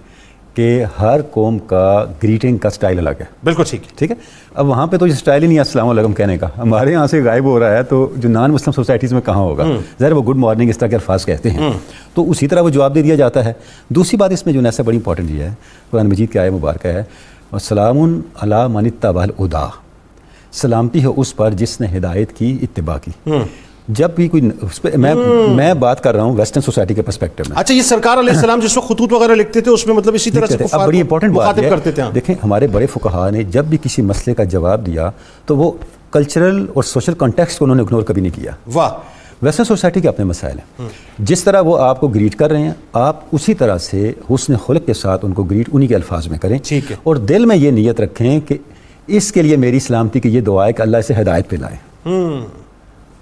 Speaker 8: کہ ہر قوم کا گریٹنگ کا سٹائل الگ ہے.
Speaker 1: بالکل ٹھیک ہے,
Speaker 8: ٹھیک ہے. اب وہاں پہ تو یہ سٹائل ہی نہیں ہے السلام علیکم کہنے کا, ہمارے یہاں سے غائب ہو رہا ہے, تو جو نان مسلم سوسائٹیز میں کہاں ہوگا, ظاہر وہ گڈ مارننگ اس طرح کے الفاظ کہتے ہیں, تو اسی طرح وہ جواب دے دیا جاتا ہے. دوسری بات اس میں جو نیسا بڑی امپورٹنٹ یہ ہے, قرآن مجید کی آیت مبارکہ ہے, وَسَلَامٌ عَلَىٰ مَنِ اتَّبَعَ الْهُدَىٰ, سلامتی ہے اس پر جس نے ہدایت کی اتباع کی. جب بھی کوئی اس پہ میں بات کر رہا ہوں ویسٹرن سوسائٹی کے پرسپیکٹو میں.
Speaker 1: اچھا, یہ سرکار علیہ السلام جس وقت خطوط وغیرہ لکھتے تھے اس میں مطلب اسی طرح سے
Speaker 8: اب بڑی امپورٹنٹ بات
Speaker 1: ہے,
Speaker 8: دیکھیں ہمارے بڑے فقہاء نے جب بھی کسی مسئلے کا جواب دیا تو وہ کلچرل اور سوشل کانٹیکسٹ کو انہوں نے اگنور کبھی نہیں کیا.
Speaker 1: واہ,
Speaker 8: ویسٹرن سوسائٹی کے اپنے مسائل ہیں, جس طرح وہ آپ کو گریٹ کر رہے ہیں آپ اسی طرح سے حسن خلق کے ساتھ ان کو گریٹ انہی کے الفاظ میں کریں,
Speaker 1: ٹھیک ہے,
Speaker 8: اور دل میں یہ نیت رکھیں کہ اس کے لیے میری سلامتی کی یہ دعا ہے کہ اللہ اسے ہدایت پہ لائے.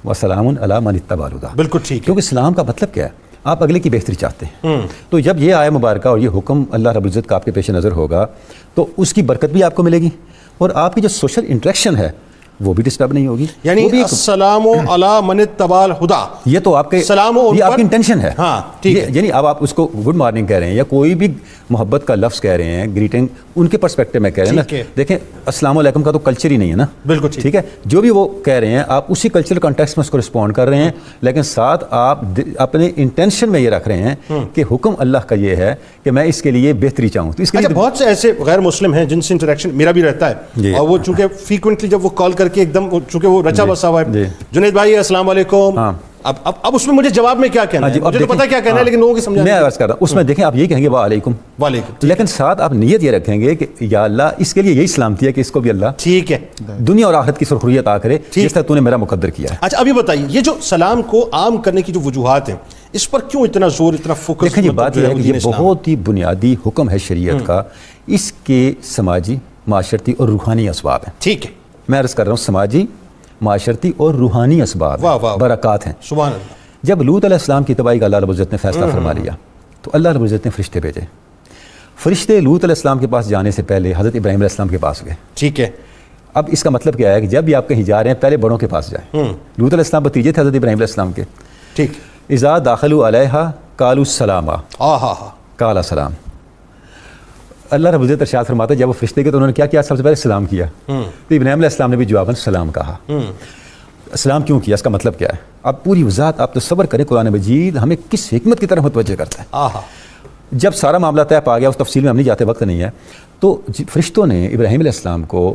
Speaker 8: وَسَلَامٌ عَلَىٰ مَنِ اتَّبَعَ الْهُدَىٰ.
Speaker 1: بالکل ٹھیک,
Speaker 8: کیونکہ اسلام کا مطلب کیا ہے, آپ اگلے کی بہتری چاہتے ہیں. تو جب یہ آیت مبارکہ اور یہ حکم اللہ رب العزت کا آپ کے پیش نظر ہوگا تو اس کی برکت بھی آپ کو ملے گی, اور آپ کی جو سوشل انٹریکشن ہے وہ بھی ڈسٹرب نہیں ہوگی.
Speaker 1: یعنی السلام علی من اتبع الہدیٰ,
Speaker 8: یہ تو آپ کے یہ آپ کی انٹینشن ہے.
Speaker 1: ہاں ٹھیک ہے,
Speaker 8: یعنی اب آپ اس کو گڈ مارننگ کہہ رہے ہیں یا کوئی بھی محبت کا لفظ کہہ رہے ہیں, گریٹنگ ان کے پرسپیکٹو میں کہہ رہے ہیں نا. دیکھیں السلام علیکم کا تو کلچر ہی نہیں ہے نا.
Speaker 1: بالکل
Speaker 8: ٹھیک ہے, جو بھی وہ کہہ رہے ہیں آپ اسی کلچرل کانٹیکسٹ میں اس کو رسپونڈ کر رہے ہیں, لیکن ساتھ آپ اپنے انٹینشن میں یہ رکھ رہے ہیں کہ حکم اللہ کا یہ ہے کہ میں اس کے لیے بہتری چاہوں. تو اس کے لیے
Speaker 1: بہت سے ایسے غیر مسلم ہیں جن سے انٹریکشن میرا بھی رہتا ہے, اور وہ چونکہ فریکوینٹلی جب وہ کال کر کے ایک دم چونکہ وہ رچا بسا ہوا ہے, جنید بھائی السلام علیکم, اب اس میں مجھے جواب میں کیا کہنا ہے, مجھے تو پتا کیا کہنا ہے لیکن لوگوں کی سمجھانا.
Speaker 8: میں عرض کر رہا ہوں اس میں دیکھیں آپ یہی کہیں گے وعلیکم, لیکن ساتھ آپ نیت یہ رکھیں گے کہ یا اللہ اس کے لیے یہی سلامتی ہے کہ اس کو بھی اللہ
Speaker 1: ٹھیک ہے
Speaker 8: دنیا اور آخرت کی سرخری عطا کرے جس طرح تو نے میرا مقدر کیا ہے.
Speaker 1: اچھا اب یہ بتائیے, یہ جو سلام کو عام کرنے کی جو وجوہات ہیں اس پر کیوں اتنا زور, اتنا فوکس؟
Speaker 8: دیکھیں یہ بات یہ ہے کہ یہ بہت ہی بنیادی حکم ہے شریعت کا, اس کے سماجی, معاشرتی اور روحانی اسباب ہیں.
Speaker 1: ٹھیک ہے,
Speaker 8: میں عرض کر رہا ہوں سماجی, معاشرتی اور روحانی اسباب برکات ہیں.
Speaker 1: سبحان اللہ.
Speaker 8: جب لوط علیہ السلام کی تباہی کا اللہ رب العزت نے فیصلہ فرما لیا تو اللہ رب العزت نے فرشتے بھیجے. فرشتے لوط علیہ السلام کے پاس جانے سے پہلے حضرت ابراہیم علیہ السلام کے پاس گئے.
Speaker 1: ٹھیک ہے,
Speaker 8: اب اس کا مطلب کیا ہے کہ جب بھی آپ کہیں جا رہے ہیں پہلے بڑوں کے پاس جائیں. لوط علیہ السلام بھتیجے تھے حضرت ابراہیم علیہ السلام کے.
Speaker 1: ٹھیک,
Speaker 8: اذا داخلوا علیہا قالوا السلام,
Speaker 1: ہاں ہاں ہاں,
Speaker 8: قال سلام. اللہ رب العزت ارشاد فرماتا ہے جب وہ فرشتے گئے تو انہوں نے کیا کیا؟ سب سے پہلے سلام کیا. تو ابراہیم علیہ السلام نے بھی جواباً سلام کہا. سلام کیوں کیا؟ اس کا مطلب کیا ہے؟ آپ پوری وضاحت آپ تصور کریں. قرآن مجید ہمیں کس حکمت کی طرف متوجہ کرتا ہے. جب سارا معاملہ طے پا گیا, اس تفصیل میں ہم نہیں جاتے, وقت نہیں ہے, تو فرشتوں نے ابراہیم علیہ السلام کو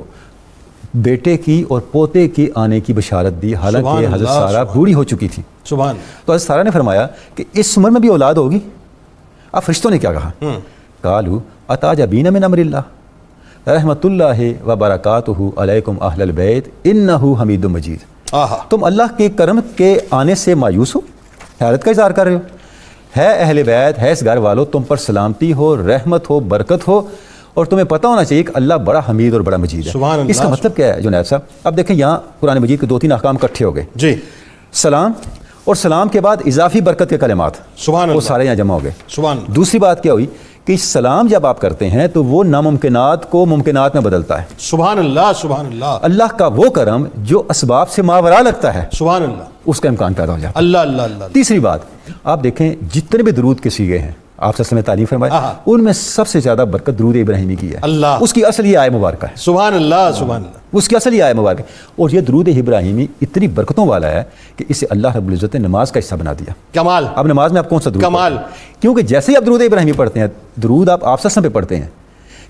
Speaker 8: بیٹے کی اور پوتے کی آنے کی بشارت دی, حالانکہ حضرت سارہ بوڑھی ہو چکی تھی. تو حضرت سارہ نے فرمایا کہ اس عمر میں بھی اولاد ہوگی. اب فرشتوں نے کیا کہا؟ قالوا اتعجبین من امر اللہ رحمت اللہ و برکاتہ علیکم اہل البیت انہ حمید مجید. تم اللہ کے کرم کے آنے سے مایوس ہو, حیرت کا اظہار کر رہے ہو. ہے اہل بیت, ہے اس گھر والوں, تم پر سلامتی ہو, رحمت ہو, برکت ہو, اور تمہیں پتہ ہونا چاہیے کہ اللہ بڑا حمید اور بڑا مجید ہے. اس کا مطلب کیا ہے جنید صاحب؟ اب دیکھیں یہاں قرآن مجید کے 2-3 احکام اکٹھے ہو گئے. جی, سلام اور سلام کے بعد اضافی برکت کے کلمات, وہ سارے یہاں جمع ہو گئے. دوسری بات کیا ہوئی کہ سلام جب آپ کرتے ہیں تو وہ ناممکنات کو ممکنات میں بدلتا ہے. سبحان اللہ, سبحان اللہ. اللہ کا وہ کرم جو اسباب سے ماورا لگتا ہے, سبحان اللہ, اس کا امکان پیدا ہو جاتا ہے. اللہ اللہ اللہ. تیسری بات, آپ دیکھیں جتنے بھی درود کے سیغے ہیں آپ سے تعلیم فرمایا, ان میں سب سے زیادہ برکت درود ابراہیمی کی ہے. اللہ, اس کی اصل یہ آیت مبارکہ ہے. سبحان اللہ, سبحان اللہ. اس کی اصل یہ آیت مبارکہ ہے, اور یہ درود ابراہیمی اتنی برکتوں والا ہے کہ اسے اللہ رب العزت نے نماز کا حصہ بنا دیا. کمال. اب نماز میں آپ کون سا درود؟ کمال. کیونکہ جیسے ہی آپ درود ابراہیمی پڑھتے ہیں, درود آپ صلی اللہ علیہ وسلم پہ پڑھتے ہیں,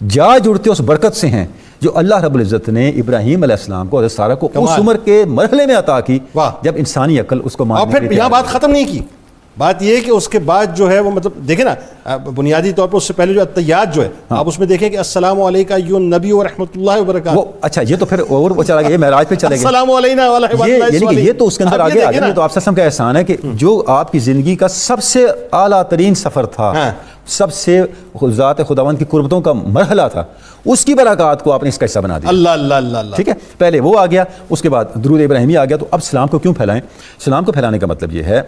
Speaker 8: جا جڑتے اس برکت سے ہیں جو اللہ رب العزت نے ابراہیم علیہ السلام کو, حضرت سارہ کو اس عمر کے مرحلے میں عطا کی جب انسانی عقل اس کو ماننے. اور پھر یہاں بات ختم نہیں کی. بات یہ ہے کہ اس کے بعد جو ہے وہ مطلب دیکھیں نا, بنیادی طور پر اس سے پہلے جو التحیات جو ہے آپ اس میں دیکھیں کہ السلام علیکہ ایھا النبی ورحمۃ اللہ وبرکاتہ. اچھا, یہ تو پھر اور چلا گیا, یہ معراج پہ چلے گئے. السلام علینا وعلی عباد اللہ الصالحین. یعنی کہ یہ تو اس کے اندر آگے آگے, تو آپ صلی اللہ علیہ وسلم کا احسان ہے کہ جو آپ کی زندگی کا سب سے اعلیٰ ترین سفر تھا, سب سے ذات خداوند کی قربتوں کا مرحلہ تھا, اس کی برکات کو آپ نے اس کا حصہ بنا دیا. اللہ اللہ اللہ. ٹھیک ہے, پہلے وہ آ گیا, اس کے بعد درود ابراہیمی آ گیا. تو اب سلام کو کیوں پھیلائیں؟ سلام کو پھیلانے کا مطلب یہ ہے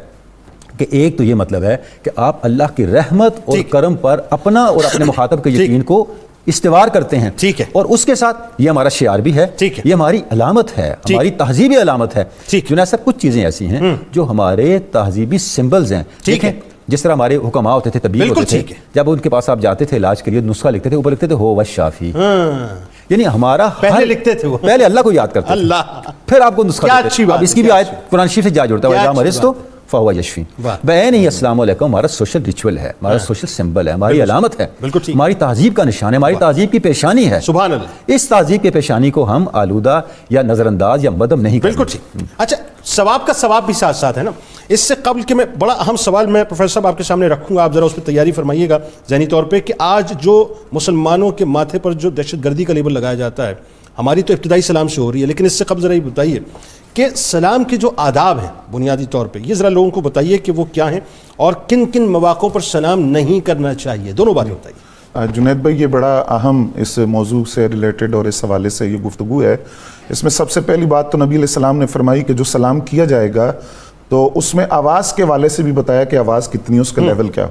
Speaker 8: کہ ایک تو یہ مطلب ہے کہ آپ اللہ کی رحمت اور کرم پر اپنا اور اپنے مخاطب کے یقین کو استوار کرتے ہیں. ٹھیک ہے, اور اس کے ساتھ یہ ہمارا شعار بھی ہے, یہ ہماری علامت ہے, ہماری تہذیبی علامت ہے. جنید صاحب, کچھ چیزیں ایسی ہیں جو ہمارے تہذیبی سمبلز ہیں. ٹھیک ہے, جس طرح ہمارے حکماء ہوتے تھے, طبیب ہوتے تھے, جب ان کے پاس آپ جاتے تھے علاج کے لیے, نسخہ لکھتے تھے, اوپر لکھتے تھے ہو والشافی. یعنی ہمارا پہلے لکھتے تھے, وہ پہلے اللہ کو یاد کرتے تھے, اللہ پھر آپ کو نسخہ دیتے. اب اس کی بھی آیت قرآن شریف سے جا جڑتا ہے, مرض تو فہو یشفین. بین ہی السلام علیکم ہمارا سوشل ریچول ہے, ہمارا سوشل سمبل ہے, ہماری علامت ہے, ہماری تہذیب کا نشان ہے, ہماری تہذیب کی پیشانی ہے. سبحان اللہ. اس تہذیب کی پیشانی کو ہم آلودہ یا نظر انداز یا مدم نہیں کرتے. بالکل ٹھیک. اچھا, ثواب کا ثواب بھی ساتھ ساتھ ہے نا. اس سے قبل کہ میں بڑا اہم سوال میں پروفیسر صاحب آپ کے سامنے رکھوں گا, آپ ذرا اس پہ تیاری فرمائیے گا ذہنی طور پہ, کہ آج جو مسلمانوں کے ماتھے پر جو دہشت گردی کا لیبل لگایا جاتا ہے, ہماری تو ابتدائی سلام سے ہو رہی ہے, لیکن اس سے قبل ذرا یہ بتائیے کہ سلام کے جو آداب ہیں بنیادی طور پہ, یہ ذرا لوگوں کو بتائیے کہ وہ کیا ہیں, اور کن کن مواقعوں پر سلام نہیں کرنا چاہیے, دونوں باتیں بتائیے.
Speaker 3: جنید بھائی, یہ بڑا اہم اس موضوع سے ریلیٹڈ اور اس حوالے سے یہ گفتگو ہے. اس میں سب سے پہلی بات تو نبی علیہ السلام نے فرمائی کہ جو سلام کیا جائے گا تو اس میں آواز کے والے سے بھی بتایا کہ آواز کتنی ہے, اس کا لیول کیا.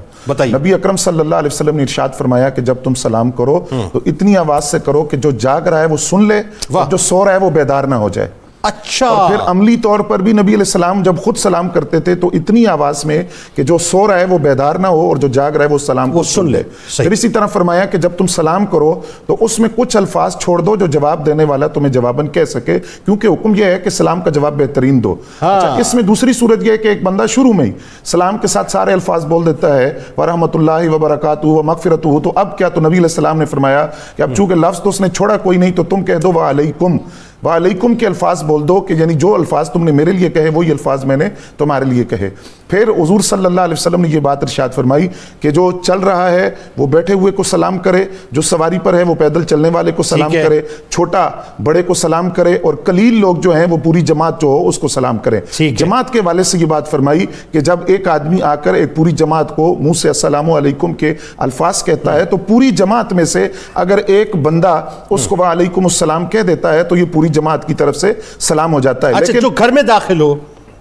Speaker 3: نبی اکرم صلی اللہ علیہ وسلم نے ارشاد فرمایا کہ جب تم سلام کرو تو اتنی آواز سے کرو کہ جو جاگ رہا ہے وہ سن لے, اور جو سو رہا ہے وہ بیدار نہ ہو جائے. اچھا. اور پھر عملی طور پر بھی نبی علیہ السلام جب خود سلام کرتے تھے تو اتنی آواز میں کہ جو سو رہا ہے وہ بیدار نہ ہو, اور جو جاگ رہا ہے وہ سلام کو سن لے. پھر اسی طرح فرمایا کہ جب تم سلام کرو تو اس میں کچھ الفاظ چھوڑ دو جو جواب دینے والا تمہیں جواباً کہہ سکے, کیونکہ حکم یہ ہے کہ سلام کا جواب بہترین دو. اچھا, اس میں دوسری صورت یہ ہے کہ ایک بندہ شروع میں ہی سلام کے ساتھ سارے الفاظ بول دیتا ہے ورحمۃ اللہ وبرکاتہ ومغفرتہ, تو اب کیا, تو نبی علیہ السلام نے فرمایا کہ اب چونکہ لفظ تو اس نے چھوڑا کوئی نہیں, تو تم کہہ دو وعلیکم, وعلیکم کے الفاظ بول دو, کہ یعنی جو الفاظ تم نے میرے لیے کہے وہی الفاظ میں نے تمہارے لیے کہے. پھر حضور صلی اللہ علیہ وسلم نے یہ بات ارشاد فرمائی کہ جو چل رہا ہے وہ بیٹھے ہوئے کو سلام کرے, جو سواری پر ہے وہ پیدل چلنے والے کو سلام کرے, چھوٹا بڑے کو سلام کرے, اور قلیل لوگ جو ہیں وہ پوری جماعت جو ہو اس کو سلام کرے. جماعت کے والے سے یہ بات فرمائی کہ جب ایک آدمی آ کر ایک پوری جماعت کو منہ سے السلام علیکم کے الفاظ کہتا ہے تو پوری جماعت میں سے اگر ایک بندہ اس کو وعلیکم السلام کہہ دیتا ہے تو یہ پوری جماعت کی طرف سے سلام ہو جاتا ہے.
Speaker 1: اچھا, جو گھر میں داخل ہو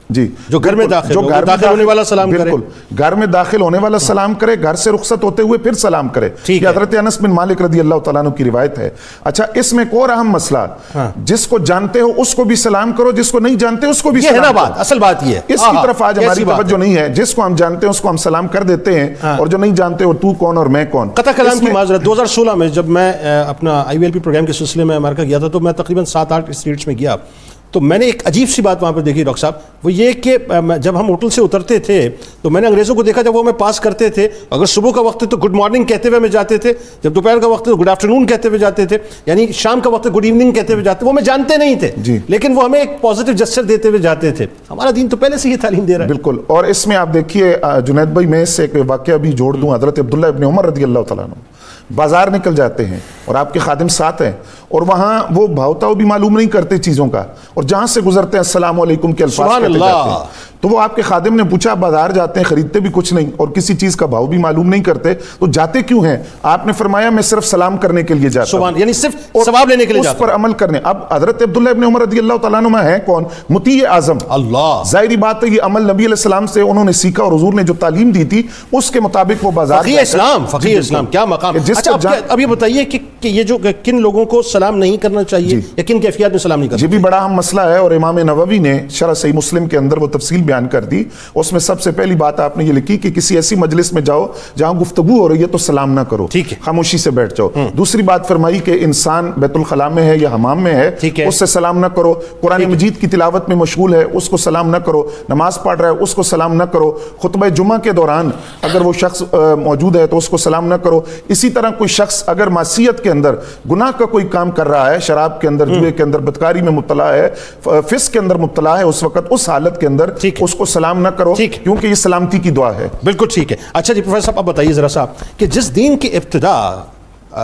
Speaker 3: جی
Speaker 1: جو گھر میں داخل ہونے والا سلام کرے,
Speaker 3: بالکل گھر میں داخل ہونے والا سلام کرے, گھر سے رخصت ہوتے ہوئے پھر سلام کرے. یہ حضرت انس بن مالک رضی اللہ تعالیٰ عنہ کی روایت ہے. اچھا اس میں ایک اور اہم مسئلہ, جس کو جانتے ہو اس کو بھی سلام کرو, جس کو نہیں جانتے اس کو بھی سلام کرو.
Speaker 1: اصل بات یہ ہے,
Speaker 3: اس کی طرف آج ہماری توجہ نہیں ہے. جس کو ہم جانتے ہیں اس کو ہم سلام کر دیتے ہیں, اور جو نہیں جانتے وہ تو کون اور میں کون.
Speaker 1: قطع کلام کی معذرت, 2016 میں جب میں اپنا IVLP پروگرام کے سلسلے میں امریکہ گیا تھا, تو میں تقریباً 7-8 اسٹیٹس میں گیا. تو میں نے ایک عجیب سی بات وہاں پہ دیکھی ڈاکٹر صاحب, وہ یہ کہ جب ہم ہوٹل سے اترتے تھے تو میں نے انگریزوں کو دیکھا, جب وہ ہمیں پاس کرتے تھے, اگر صبح کا وقت ہے تو گڈ مارننگ کہتے ہوئے ہمیں جاتے تھے, جب دوپہر کا وقت ہے تو گڈ آفٹرنون کہتے ہوئے جاتے تھے, یعنی شام کا وقت ہے گڈ ایوننگ کہتے ہوئے جاتے. وہ ہمیں جانتے نہیں تھے لیکن وہ ہمیں ایک پازیٹیو جسچر دیتے ہوئے جاتے تھے. ہمارا دین تو پہلے سے یہ تعلیم دے رہا ہے.
Speaker 3: بالکل. اور اس میں آپ دیکھیے جنید بھائی, میں اس سے ایک واقعہ بھی جوڑ دوں. حضرت عبداللہ ابن عمر رضی اللہ تعالیٰ عنہ بازار نکل جاتے ہیں اور آپ کے خادم ساتھ ہیں, اور وہاں وہ بھاؤتاؤ بھی معلوم نہیں کرتے چیزوں کا, اور جہاں سے گزرتے ہیں السلام علیکم کے الفاظ کہتے جاتے ہیں. تو وہ آپ کے خادم نے پوچھا, بازار جاتے ہیں خریدتے بھی کچھ نہیں اور کسی چیز کا بھاؤ بھی معلوم نہیں کرتے, تو جاتے کیوں ہیں؟ آپ نے فرمایا میں صرف سلام کرنے کے لیے جاتا ہوں,
Speaker 1: یعنی صرف ثواب لینے کے لیے جاتا ہوں,
Speaker 3: اس پر عمل کرنے. اب حضرت عبداللہ ابن عمر رضی اللہ تعالیٰ عنہ ہیں کون؟ مطیع اعظم.
Speaker 1: اللہ,
Speaker 3: ظاہری بات ہے یہ عمل نبی علیہ السلام سے انہوں نے سیکھا, اور حضور نے جو تعلیم دی تھی اس کے مطابق وہ بازار.
Speaker 1: فقیہ اسلام کیا مقام. اچھا اب یہ بتائیے کہ یہ جو کن لوگوں کو سلام نہیں کرنا چاہیے یا کن کیفیات میں سلام نہیں کرنا
Speaker 3: چاہیے, یہ بھی بڑا اہم مسئلہ ہے. اور امام نووی نے شرح صحیح مسلم کے اندر وہ تفصیل بیان کر دی. اس میں سب سے پہلی بات آپ نے یہ لکھی کہ کسی ایسی مجلس میں جاؤ جہاں گفتگو ہو رہی ہے تو سلام نہ کرو, خاموشی سے بیٹھ جاؤ. دوسری بات فرمائی کہ انسان بیت الخلاء میں ہے یا حمام میں ہے, اس سے سلام نہ کرو. قرآن مجید کی تلاوت میں مشغول ہے, اس کو سلام نہ کرو. نماز پڑھ رہا ہے, اس کو سلام نہ کرو. خطبہ جمعہ کے دوران اگر وہ شخص موجود ہے تو اس کو سلام نہ کرو. اسی طرح کوئی شخص اگر معصیت کے اندر, گناہ کا کوئی کام کر رہا ہے, شراب کے اندر, جوئے کے اندر, بدکاری میں مبتلا ہے, فسق کے اندر مبتلا ہے, اس وقت اس حالت کے اندر اس کو سلام نہ کرو, کیونکہ یہ سلامتی کی دعا ہے.
Speaker 1: بالکل ٹھیک ہے. اچھا جی پروفیسر صاحب, آپ بتائیے ذرا سا کہ جس دین کی ابتدا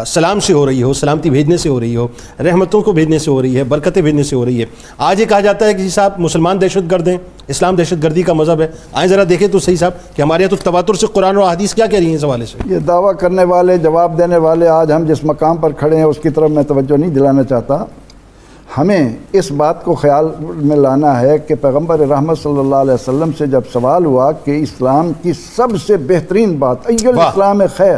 Speaker 1: سلام سے ہو رہی ہو, سلامتی بھیجنے سے ہو رہی ہو, رحمتوں کو بھیجنے سے ہو رہی ہے, برکتیں بھیجنے سے ہو رہی ہے, آج یہ کہا جاتا ہے کہ جی صاحب مسلمان دہشت گرد ہیں, اسلام دہشت گردی کا مذہب ہے. آئیں ذرا دیکھیں تو صحیح صاحب کہ ہمارے یہاں تو تواتر سے قرآن و حدیث کیا کہہ رہی ہیں اس حوالے سے.
Speaker 2: یہ دعویٰ کرنے والے, جواب دینے والے, آج ہم جس مقام پر کھڑے ہیں اس کی طرف میں توجہ نہیں دلانا چاہتا. ہمیں اس بات کو خیال میں لانا ہے کہ پیغمبر رحمت صلی اللہ علیہ وسلم سے جب سوال ہوا کہ اسلام کی سب سے بہترین بات ای الاسلام خیر,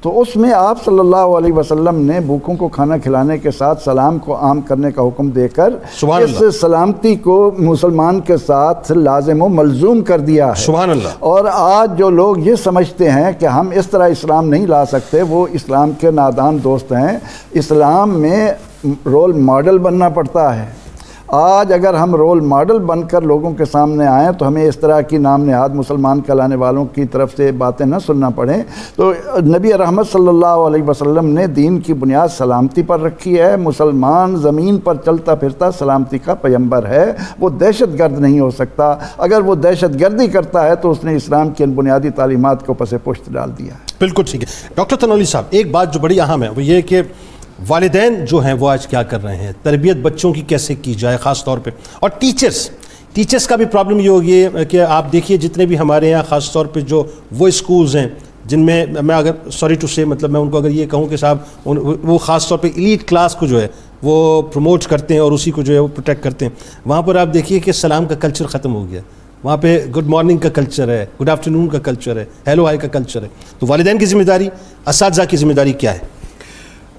Speaker 2: تو اس میں آپ صلی اللہ علیہ وسلم نے بھوکوں کو کھانا کھلانے کے ساتھ سلام کو عام کرنے کا حکم دے کر اس سلامتی کو مسلمان کے ساتھ لازم و ملزوم کر دیا ہے.
Speaker 1: سبحان اللہ.
Speaker 2: اور آج جو لوگ یہ سمجھتے ہیں کہ ہم اس طرح اسلام نہیں لا سکتے, وہ اسلام کے نادان دوست ہیں. اسلام میں رول ماڈل بننا پڑتا ہے. آج اگر ہم رول ماڈل بن کر لوگوں کے سامنے آئیں تو ہمیں اس طرح کی نام نہاد مسلمان کہلانے والوں کی طرف سے باتیں نہ سننا پڑیں. تو نبی رحمت صلی اللہ علیہ وسلم نے دین کی بنیاد سلامتی پر رکھی ہے. مسلمان زمین پر چلتا پھرتا سلامتی کا پیغمبر ہے, وہ دہشت گرد نہیں ہو سکتا. اگر وہ دہشت گردی کرتا ہے تو اس نے اسلام کی ان بنیادی تعلیمات کو پس پشت ڈال دیا ہے.
Speaker 1: بالکل ٹھیک ہے. ڈاکٹر تنولی صاحب, ایک بات جو بڑی اہم ہے وہ یہ کہ والدین جو ہیں وہ آج کیا کر رہے ہیں, تربیت بچوں کی کیسے کی جائے خاص طور پہ, اور ٹیچرز کا بھی پرابلم یہ ہوگی کہ آپ دیکھیے جتنے بھی ہمارے یہاں خاص طور پہ جو وہ اسکولز ہیں جن میں میں اگر سوری ٹو سے مطلب میں ان کو اگر یہ کہوں کہ صاحب وہ خاص طور پہ ایلیٹ کلاس کو جو ہے وہ پروموٹ کرتے ہیں اور اسی کو جو ہے وہ پروٹیکٹ کرتے ہیں, وہاں پر آپ دیکھیے کہ سلام کا کلچر ختم ہو گیا. وہاں پہ گڈ مارننگ کا کلچر ہے, گڈ آفٹرنون کا کلچر ہے, ہیلو ہائی کا کلچر ہے. تو والدین کی ذمہ داری, اساتذہ کی ذمہ داری کیا ہے؟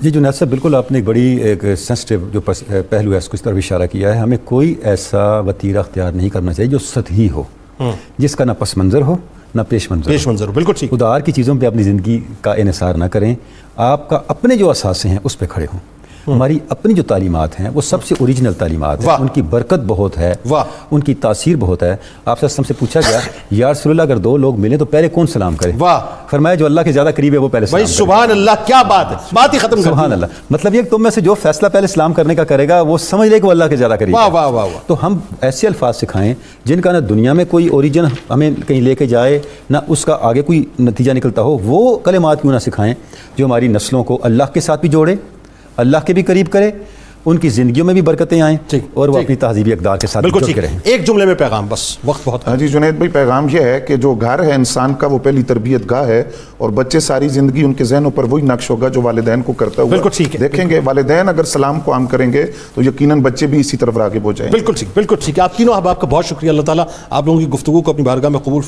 Speaker 8: جی جنید صاحب, بالکل آپ نے ایک بڑی ایک سینسٹیو جو پہلو ہے اس کو اس طرف اشارہ کیا ہے. ہمیں کوئی ایسا وتیرہ اختیار نہیں کرنا چاہیے جو سطحی ہو, جس کا نہ پس منظر ہو نہ پیش منظر ہو. بالکل ٹھیک. خودآر کی چیزوں پہ اپنی زندگی کا انحصار نہ کریں. آپ کا اپنے جو اساسے ہیں اس پہ کھڑے ہوں. ہماری اپنی جو تعلیمات ہیں وہ سب سے اوریجنل تعلیمات ہیں, ان کی برکت بہت ہے, ان کی تاثیر بہت ہے. آپ سے پوچھا گیا یا رسول اللہ اگر دو لوگ ملیں تو پہلے کون سلام کرے؟ فرمایا جو اللہ کے زیادہ قریب ہے وہ پہلے سلام کرے.
Speaker 1: سبحان اللہ, کیا بات ہے, بات ہی ختم.
Speaker 8: سبحان اللہ. مطلب یہ کہ تم میں سے جو فیصلہ پہلے سلام کرنے کا کرے گا وہ سمجھ لے کہ وہ اللہ کے زیادہ قریب ہے. تو ہم ایسے الفاظ سکھائیں جن کا نہ دنیا میں کوئی اوریجن ہمیں کہیں لے کے جائے نہ اس کا آگے کوئی نتیجہ نکلتا ہو. وہ کلمات کیوں نہ سکھائیں جو ہماری نسلوں کو اللہ کے ساتھ بھی جوڑے, اللہ کے بھی قریب کرے, ان کی زندگیوں میں بھی برکتیں آئیں اور وہ اپنی تہذیبی اقدار کے ساتھ
Speaker 1: بالکل ٹھیک ہے. ایک جملے میں پیغام بس، وقت بہت.
Speaker 3: ہاں جی جنید بھائی، پیغام یہ ہے کہ جو گھر ہے انسان کا وہ پہلی تربیت گاہ ہے، اور بچے ساری زندگی ان کے ذہنوں پر وہی نقش ہوگا جو والدین کو کرتا ہوا
Speaker 1: بالکل ٹھیک ہے.
Speaker 3: دیکھیں گے والدین اگر سلام کو عام کریں گے تو یقیناً بچے بھی اسی طرف راغب ہو جائیں گے.
Speaker 1: بالکل ٹھیک، بالکل ٹھیک ہے. آپ تینوں احباب کا بہت شکریہ. اللہ تعالیٰ آپ لوگوں کی گفتگو کو اپنی بارگاہ میں قبول